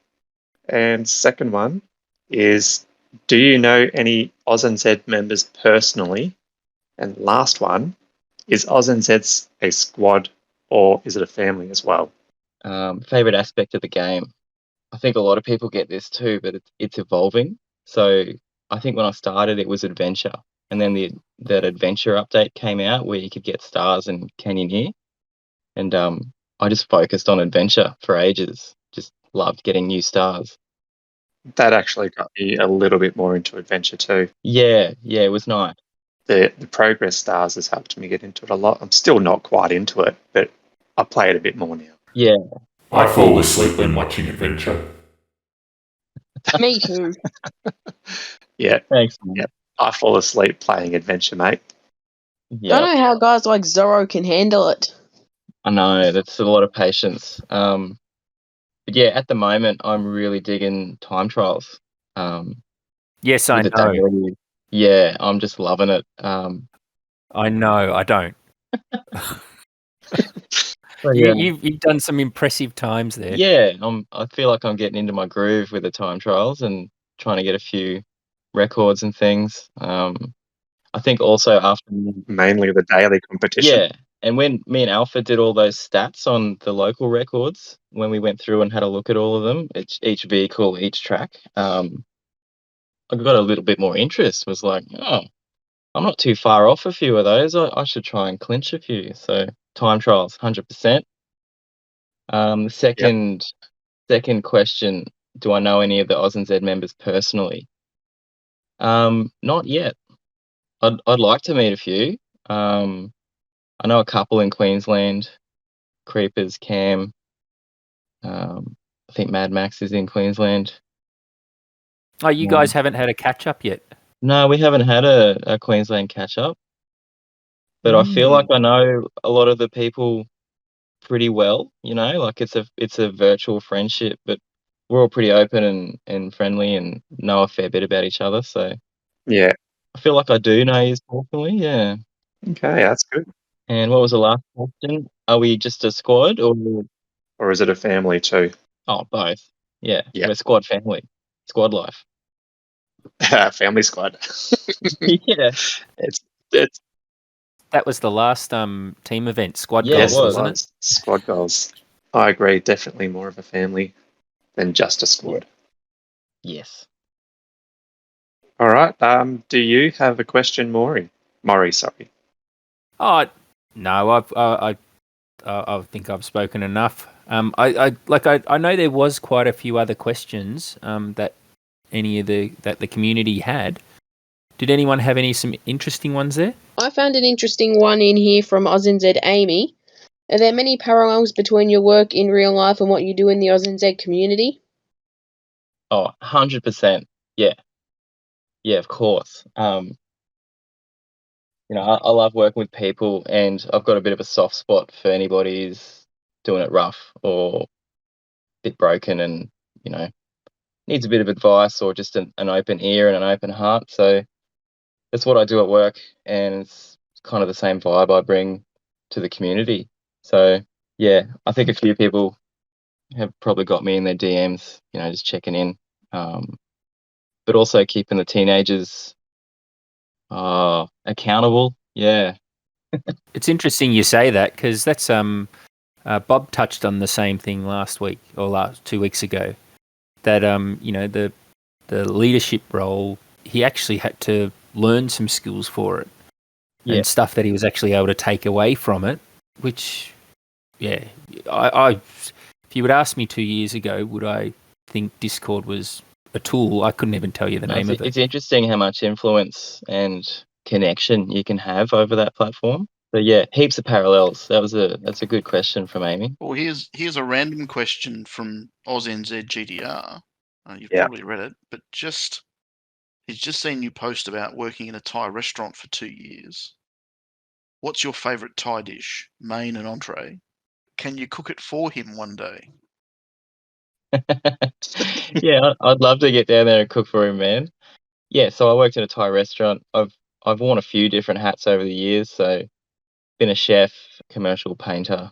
And second one is, do you know any AUSNZ members personally? And last one, is AUSNZ a squad or is it a family as well? Favorite aspect of the game. I think a lot of people get this too, but it's evolving. So I think when I started, it was adventure, and then that adventure update came out where you could get stars and canyoneer, and I just focused on adventure for ages. Just loved getting new stars. That actually got me a little bit more into adventure too. Yeah, it was nice. The progress stars has helped me get into it a lot. I'm still not quite into it, but I play it a bit more now. Yeah. I fall asleep when watching Adventure. Me too. Yeah. Thanks, man. Yep. I fall asleep playing adventure, mate. Yeah. Don't know how guys like Zorro can handle it. I know, that's a lot of patience. But yeah, at the moment, I'm really digging time trials. Yes, I with the know. daily. Yeah, I'm just loving it. I know. I don't. So, yeah. You've done some impressive times there. Yeah, I feel like I'm getting into my groove with the time trials and trying to get a few records and things. I think also after Mainly the daily competition. yeah, and when me and Alpha did all those stats on the local records, when we went through and had a look at all of them, each vehicle, each track, I got a little bit more interest. Was like, oh, I'm not too far off a few of those. I should try and clinch a few. So time trials, 100%. The second question: do I know any of the AUSNZ members personally? Not yet. I'd like to meet a few. I know a couple in Queensland. Creepers, Cam. I think Mad Max is in Queensland. Oh, you guys haven't had a catch-up yet? No, we haven't had a Queensland catch-up, but I feel like I know a lot of the people pretty well, like it's a virtual friendship, but we're all pretty open and friendly and know a fair bit about each other, so Yeah. I feel like I do know you personally, yeah. Okay, that's good. And what was the last question? Are we just a squad Or is it a family too? Oh, both. Yeah, Yeah. we're squad family. Squad life. Family squad. Yeah. It's That was the last team event, squad Yeah, it goals, was. wasn't it? Squad goals. I agree. Definitely more of a family than just a squad. Yes. All right. Do you have a question, Maury? Maury, sorry. Oh, no, I think I've spoken enough. I know there was quite a few other questions that the community had. Did anyone have some interesting ones there? I found an interesting one in here from AUSNZ Amy. Are there many parallels between your work in real life and what you do in the AUSNZ community? Oh, 100%. Yeah. Yeah, of course. I love working with people, and I've got a bit of a soft spot for anybody who's doing it rough or a bit broken and, needs a bit of advice or just an open ear and an open heart. So that's what I do at work, and it's kind of the same vibe I bring to the community. So, yeah, I think a few people have probably got me in their DMs, just checking in, but also keeping the teenagers accountable. Yeah. It's interesting you say that because that's Bob touched on the same thing last week or 2 weeks ago. That the leadership role, he actually had to learn some skills for it and stuff that he was actually able to take away from it. Which, yeah, I if you would ask me 2 years ago, would I think Discord was a tool? I couldn't even tell you the name of it. It's interesting how much influence and connection you can have over that platform. So yeah, heaps of parallels. That's a good question from Amy. Well, here's a random question from AUSNZ GDR. You've Yeah. probably read it, but he's just seen you post about working in a Thai restaurant for 2 years. What's your favourite Thai dish, main and entree? Can you cook it for him one day? Yeah, I'd love to get down there and cook for him, man. Yeah, so I worked in a Thai restaurant. I've worn a few different hats over the years. So been a chef, commercial painter,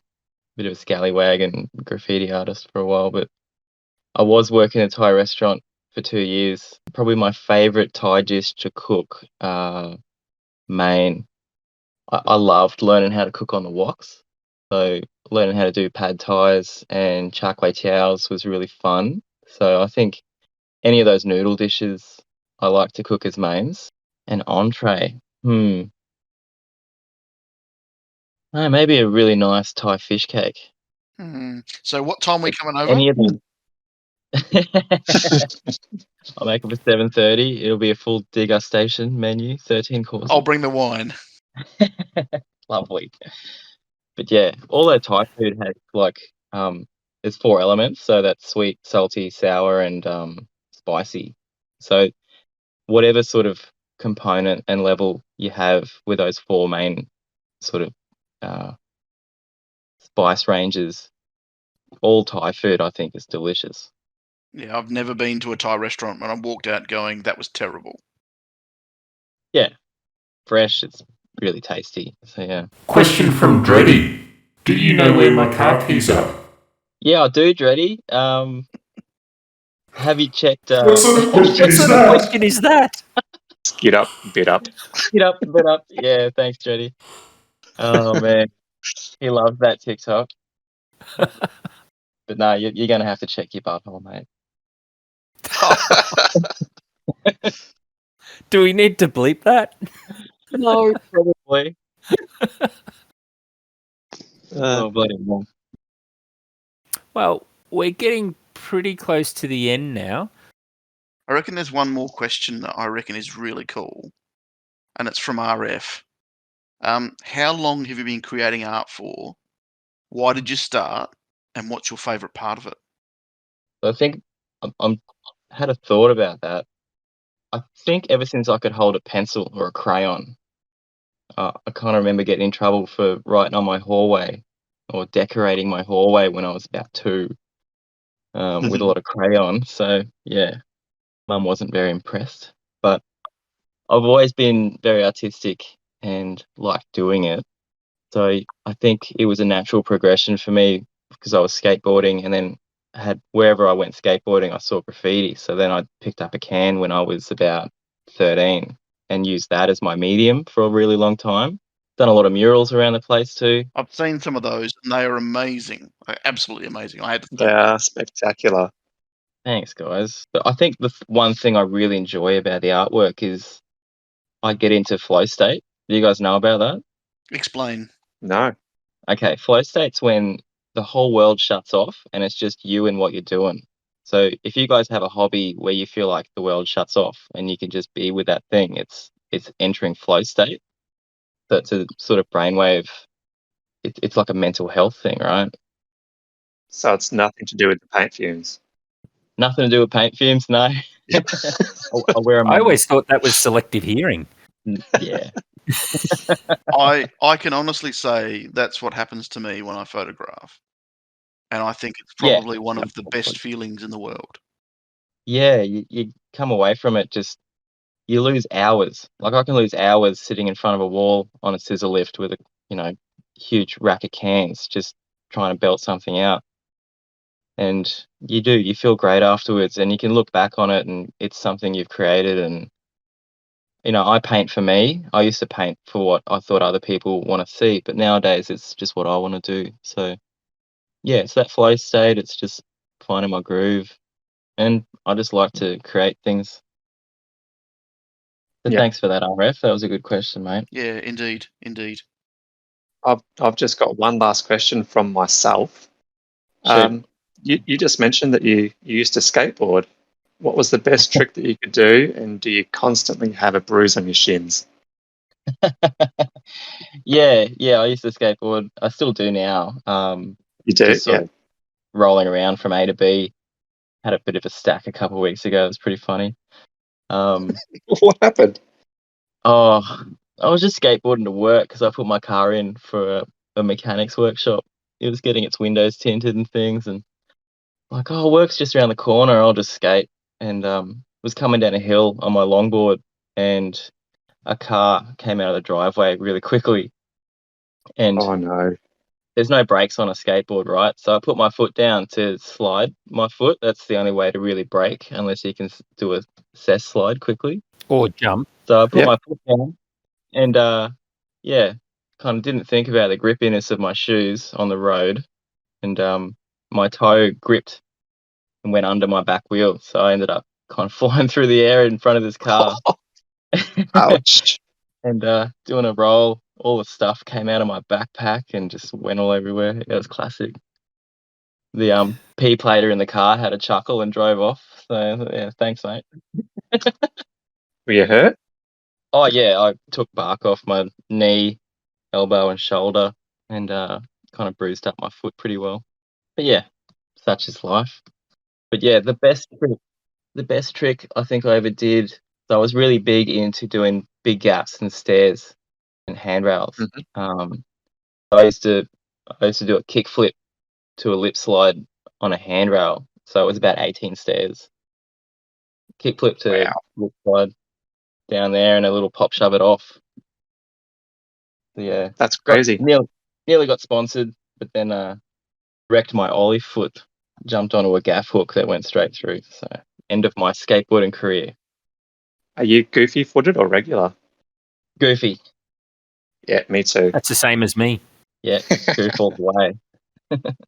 bit of a scallywag and graffiti artist for a while, but I was working in a Thai restaurant for 2 years. Probably my favorite Thai dish to cook, mein. I loved learning how to cook on the woks. So learning how to do pad thais and char kway teows was really fun. So I think any of those noodle dishes I like to cook as mains. An entree. Oh, maybe a really nice Thai fish cake. So what time are we coming over? Any of them. I'll make it for 7:30. It'll be a full degustation menu, 13 courses. I'll bring the wine. Lovely. But yeah, all that Thai food has there's 4 elements, so that's sweet, salty, sour, and spicy. So whatever sort of component and level you have with those 4 main sort of spice ranges, all Thai food I think is delicious. Yeah, I've never been to a Thai restaurant and I walked out going, that was terrible. Yeah, fresh, it's really tasty. So yeah. Question from Dreddy. Do you know where my car keys are? Yeah, I do, Dreddy. Have you checked? What sort of question is What that? question is that? Get up, bit up. Get up, bit up. Yeah, thanks, Dreddy. Oh man, he loves that TikTok. But no, you're going to have to check your butthole, mate. Do we need to bleep that? No, probably. Uh, Oh, bloody hell. Well, we're getting pretty close to the end now. I reckon there's one more question that I reckon is really cool, and it's from RF. How long have you been creating art for? Why did you start? And what's your favourite part of it? I think I'm had a thought about that. I think ever since I could hold a pencil or a crayon, I kind of remember getting in trouble for writing on my hallway or decorating my hallway when I was about 2 with a lot of crayon. So, yeah, Mum wasn't very impressed. But I've always been very artistic and liked doing it. So I think it was a natural progression for me because I was skateboarding and then had wherever I went skateboarding, I saw graffiti. So then I picked up a can when I was about 13 and used that as my medium for a really long time. Done a lot of murals around the place too. I've seen some of those, and they are amazing. They're absolutely amazing. I had to say. They are spectacular. Thanks, guys. But I think the one thing I really enjoy about the artwork is I get into flow state. Do you guys know about that? Explain. No. Okay, flow state's when the whole world shuts off and it's just you and what you're doing. So if you guys have a hobby where you feel like the world shuts off and you can just be with that thing, it's entering flow state. So it's a sort of brainwave. It's like a mental health thing, right? So it's nothing to do with the paint fumes. Nothing to do with paint fumes, no. I'll wear them. I always thought that was selective hearing. Yeah. I can honestly say that's what happens to me when I photograph. And I think it's Yeah. probably one of the best feelings in the world. Yeah, you come away from it just you lose hours. Like I can lose hours sitting in front of a wall on a scissor lift with a huge rack of cans just trying to belt something out. And you feel great afterwards and you can look back on it and it's something you've created. And I paint for me. I used to paint for what I thought other people want to see, but nowadays it's just what I want to do. So yeah, it's that flow state. It's just finding my groove. And I just like to create things. So Yeah. thanks for that, RF. That was a good question, mate. Yeah, indeed. Indeed. I've just got one last question from myself. Shoot. You just mentioned that you used to skateboard. What was the best trick that you could do, and do you constantly have a bruise on your shins? Yeah, I used to skateboard. I still do now. You do? Just sort Yeah. of rolling around from A to B. Had a bit of a stack a couple of weeks ago. It was pretty funny. What happened? Oh, I was just skateboarding to work because I put my car in for a mechanic's workshop. It was getting its windows tinted and things, and like, oh, work's just around the corner. I'll just skate. And was coming down a hill on my longboard, and a car came out of the driveway really quickly. And Oh no. there's no brakes on a skateboard, right? So I put my foot down to slide my foot. That's the only way to really brake, unless you can do a cess slide quickly. Or jump. So I put Yep. my foot down and, kind of didn't think about the grippiness of my shoes on the road. And my toe gripped and went under my back wheel. So I ended up kind of flying through the air in front of this car. Ouch. And doing a roll, all the stuff came out of my backpack and just went all everywhere. It was classic. The P plater in the car had a chuckle and drove off. So yeah, thanks, mate. Were you hurt? Oh yeah, I took bark off my knee, elbow, and shoulder, and kind of bruised up my foot pretty well. But yeah, such is life. But yeah, the best trick I think I ever did. So I was really big into doing big gaps and stairs and handrails. Mhm. I used to do a kickflip to a lip slide on a handrail. So it was about 18 stairs. Kickflip to Wow. lip slide down there and a little pop shove it off. So yeah, That's crazy. nearly got sponsored, but then wrecked my ollie foot. Jumped onto a gaff hook that went straight through. So end of my skateboarding career. Are you goofy footed or regular? Goofy. Yeah, me too. That's the same as me. Yeah, goof all the way.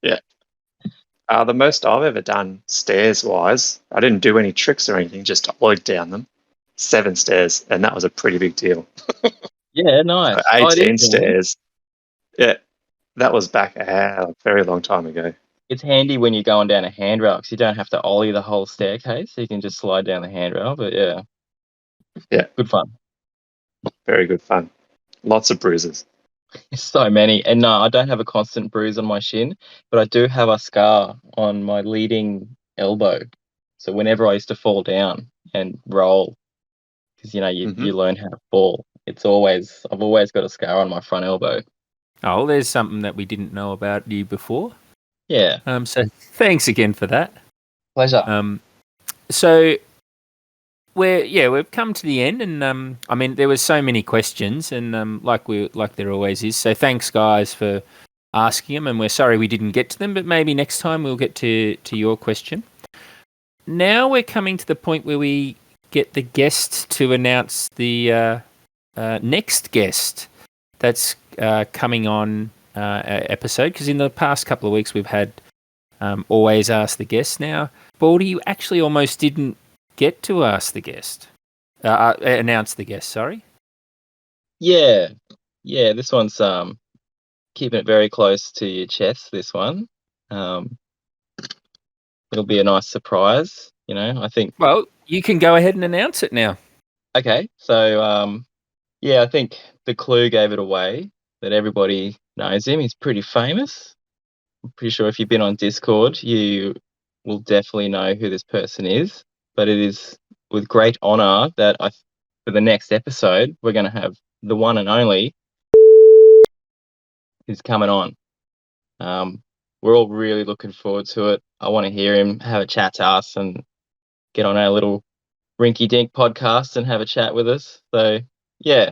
The most I've ever done stairs wise, I didn't do any tricks or anything, just ollied down them. 7 stairs, and that was a pretty big deal. Yeah, nice. So Oh, it 18 is handy. stairs. Yeah, that was back a very long time ago. It's handy when you're going down a handrail because you don't have to ollie the whole staircase. You can just slide down the handrail. But yeah. Yeah. Good fun. Very good fun. Lots of bruises. So many. And no, I don't have a constant bruise on my shin, but I do have a scar on my leading elbow. So whenever I used to fall down and roll, because you know you Mhm. learn how to fall. I've always got a scar on my front elbow. Oh, there's something that we didn't know about you before. Yeah, So thanks again for that. pleasure. So we've come to the end, and I mean there was so many questions, and like there always is. So thanks guys for asking them, and we're sorry we didn't get to them, but maybe next time we'll get to your question. Now we're coming to the point where we get the guest to announce the next guest that's coming on episode, because in the past couple of weeks we've had always ask the guest. Now, Baldy, you actually almost didn't get to ask the guest, announce the guest. Sorry. Yeah. This one's keeping it very close to your chest. This one, it'll be a nice surprise. You know, I think. Well, you can go ahead and announce it now. Okay, so I think the clue gave it away that everybody knows him. He's pretty famous. I'm pretty sure if you've been on Discord, you will definitely know who this person is. But it is with great honour that for the next episode, we're going to have the one and only who's coming on. We're all really looking forward to it. I want to hear him have a chat to us and get on our little Rinky Dink podcast and have a chat with us. So, yeah,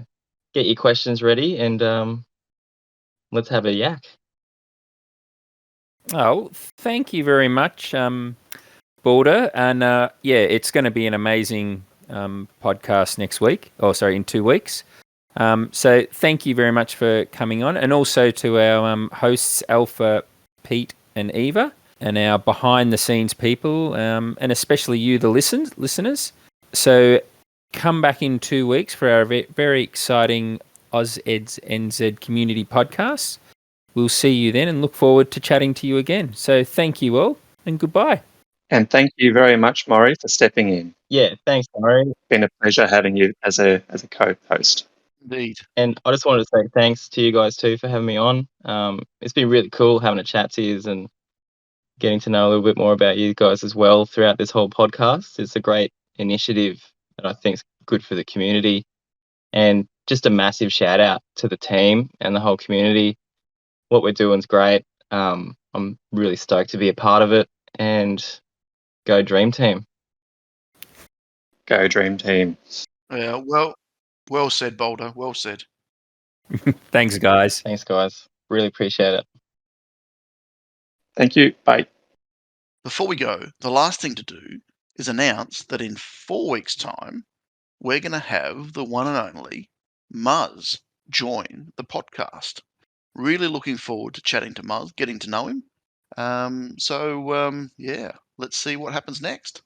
get your questions ready and let's have a yak. Oh, thank you very much, Baldur. And it's going to be an amazing podcast next week. Oh, sorry, in 2 weeks. So thank you very much for coming on, and also to our hosts Alpha, Pete, and Eva, and our behind-the-scenes people, and especially you, the listeners. So come back in 2 weeks for our very exciting AUSNZ community podcast. We'll see you then, and look forward to chatting to you again. So thank you all, and goodbye. And thank you very much, Maury, for stepping in. Yeah, thanks, Murray. It's been a pleasure having you as a co-host. Indeed. And I just wanted to say thanks to you guys too for having me on. It's been really cool having a chat to you and getting to know a little bit more about you guys as well throughout this whole podcast. It's a great initiative that I think is good for the community. And just a massive shout out to the team and the whole community. What we're doing is great. I'm really stoked to be a part of it, and go Dream Team. Go Dream Team. Yeah, well said, Baldur. Well said. Thanks, guys. Thanks, guys. Really appreciate it. Thank you. Bye. Before we go, the last thing to do is announce that in 4 weeks' time, we're going to have the one and only Muzz join the podcast. Really looking forward to chatting to Muzz, getting to know him. Let's see what happens next.